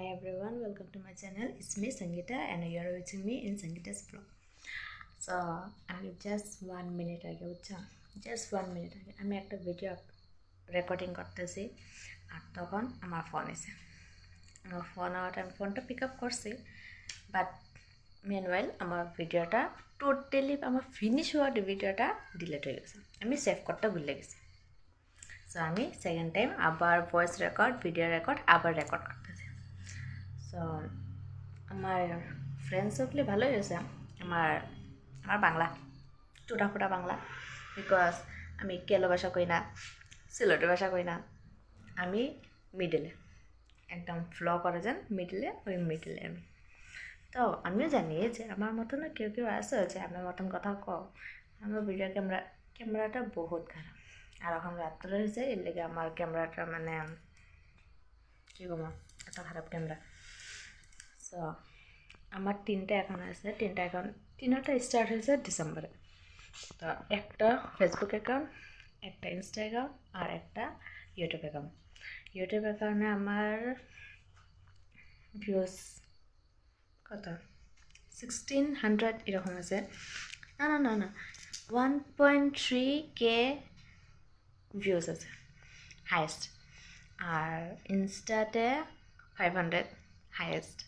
Hi everyone, welcome to my channel. It's me Sangeeta and you are watching me in Sangeeta's vlog. So আমি just 1 minute আগে just 1 minute আগে আমি একটা video recording করতেছি আর তখন আমার ফোন এসে আমার ফোন আওয়াটা আমি ফোনটা পিক আপ করছি বাট meanwhile আমার ভিডিওটা টোটালি আমার ফিনিশ হওয়া ভিডিওটা ডিলিট হয়ে গেছে আমি সেভ করতে ভুলে গেছি সো আমি সেকেন্ড টাইম আবার ভয়েস রেকর্ড ভিডিও রেকর্ড আবার রেকর্ড করতেছি সো আমার ফ্রেন্ডস সকলে ভালোই হয়েছে আমার বাংলা টুটাফুটা বাংলা বিকজ আমি কেলো ভাষা কই না সিলেটি ভাষা কই না আমি মিডলে একদম ফ্ল করে যান মিডলে আমি তো আমিও জানি যে আমার মতন কেউ আছে যে আমার মতন কথা কও আমার ভিডিও ক্যামেরাটা বহুত খারাপ আর এখন রাত্রে হয়েছে এর লেগে আমার ক্যামেরাটা মানে কী কম এত খারাপ ক্যামেরা সো আমার তিনটা অ্যাকাউন্ট আছে তিনটা স্টার্ট হয়েছে ডিসেম্বরে তো একটা ফেসবুক অ্যাকাউন্ট একটা ইনস্টা অ্যাকাউন্ট আর একটা ইউটিউব অ্যাকাউন্টে আমার ভিউজ কত 1600 এরকম আছে না 1.3K ভিউজ আছে হাইয়েস্ট আর ইনস্টাতে 500 হাইয়েস্ট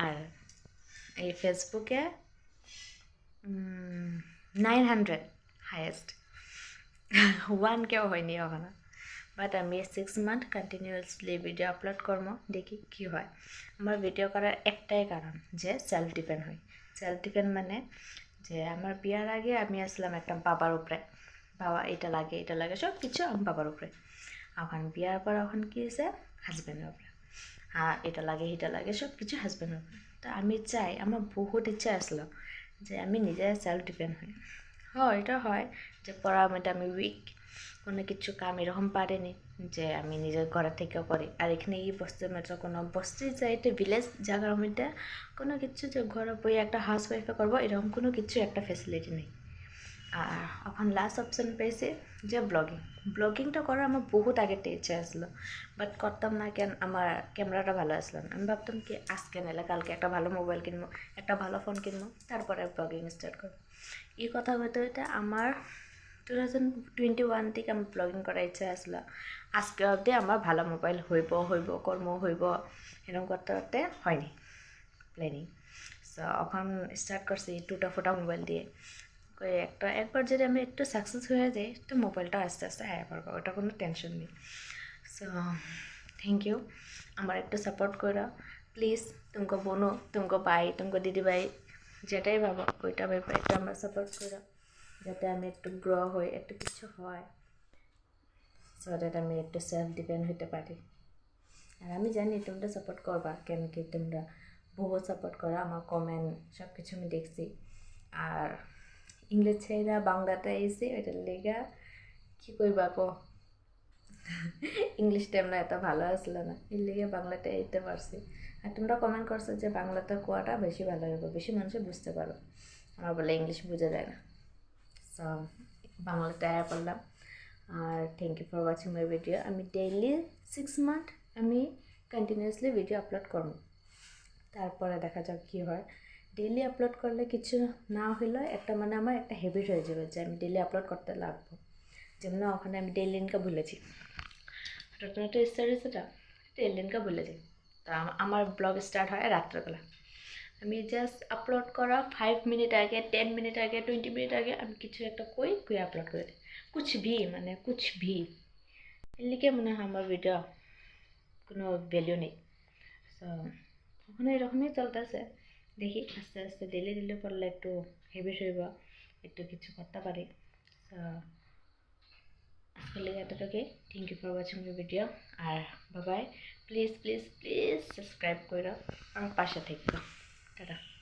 আর এই ফেসবুকে 900 হাইয়েস্ট 1K হয়নি ওখানে বাট আমি 6 মান্থ কন্টিনিউয়াসলি ভিডিও আপলোড করবো দেখি কি হয় আমার ভিডিও করার একটাই কারণ যে সেলফ ডিপেন্ড মানে যে আমার বিয়ার আগে আমি আসলাম একটা বাবার উপরে বাবা এটা লাগে সব কিছু আমার বাবার উপরে এখন বিয়ার পর এখন কি হয়েছে হাজব্যান্ডের উপরে আর এটা লাগে সব কিছু হাজব্যান্ডের উপরে তো আমি চাই আমার বহুত ইচ্ছা আসলো যে আমি নিজে সেলফ ডিপেন্ড হই এটা হয় যে পড়ার মধ্যে আমি উইক কোনো কিছু কাম এরকম পারেনি যে আমি নিজের ঘর থেকেও করি আর এখানে এই বস্তির মধ্যে কোনো বস্তির চাইতে ভিলেজ জায়গার মধ্যে কোনো কিছু যে ঘরে বই একটা হাউস ওয়াইফে করবো এরকম কোনো কিছু একটা ফ্যাসিলিটি নেই আর এখন লাস্ট অপশন পেয়েছি যে ব্লগিংটা করার আমার বহুত আগের ইচ্ছা আসলো বাট করতাম না কেন আমার ক্যামেরাটা ভালো আসলো না আমি ভাবতাম কি আজকে নাহলে কালকে একটা ভালো মোবাইল কিনবো একটা ভালো ফোন কিনবো তারপরে ব্লগিং স্টার্ট করবো এই কথা হইতে আমার 2021 থেকে আমি ব্লগিং করার ইচ্ছা আসলো আজকে অবধি আমার ভালো মোবাইল হইব এরকম করতে হয়নি প্ল্যানিং সো এখন স্টার্ট করছি টুটা মোবাইল দিয়ে একবার যদি আমি একটু সাকসেস হয়ে যাই তো মোবাইলটা আস্তে আস্তে আয়া পড়বো ওটা কোনো টেনশন নেই সো থ্যাংক ইউ আমার একটু সাপোর্ট করো প্লিজ তুমকো বোনো তুমকো ভাই তুমকো দিদি ভাই যেটাই ভাবো ওইটা ভেবে একটু আমার সাপোর্ট করো যাতে আমি একটু গ্রো হই একটু কিছু হয় সো দ্যাট আমি একটু সেলফ ডিপেন্ড হইতে পারি আর আমি জানি তোমরা সাপোর্ট করবা কেন কি তোমরা বহুত সাপোর্ট করো আমার কমেন্ট সব কিছু আমি দেখছি আর ইংলিশ ছেড়া বাংলাতে এসে ওইটার লেগা কী করবা কো ইংলিশটা আমরা এত ভালো আসলো না এর লেগে বাংলাতে এইতে পারছি আর তোমরা কমেন্ট করছো যে বাংলাতে কোয়াটা বেশি ভালো হবে বেশি মানুষে বুঝতে পারো আমার বলে ইংলিশ বোঝা যায় না সো বাংলাতে আয়া পড়লাম আর thank you for watching my video আমি ডেইলি 6 মান্থ আমি কন্টিনিউয়াসলি ভিডিও আপলোড করব তারপরে দেখা যাক কী হয় ডেইলি আপলোড করলে কিছু না হইলে একটা মানে আমার একটা হ্যাবিট হয়ে যাবে যে আমি ডেইলি আপলোড করতে লাগবো যেমন ওখানে আমি ডেইলি ইনকা ভুলেছি নতুন একটা স্টার্ট হয়েছে ডেইলি ইনকা ভুলেছি তা আমার ব্লগ স্টার্ট হয় রাত্রেবেলা আমি জাস্ট আপলোড করা 5 মিনিট আগে 10 মিনিট আগে 20 মিনিট আগে আমি কিছু একটা কই আপলোড করে দিই কুছ ভি এর লিগে মনে হয় আমার ভিডিও কোনো ভ্যালু নেই সো ওখানে এরকমই চলতেছে দেখি আস্তে আস্তে দিলে পড়লে একটু হ্যাবিট হইব একটু কিছু করতে পারি সো আজকের লেগে এতটুকুই thank you for watching my video আর বাবাই প্লিজ সাবস্ক্রাইব করো আর পাশে থাকো টাটা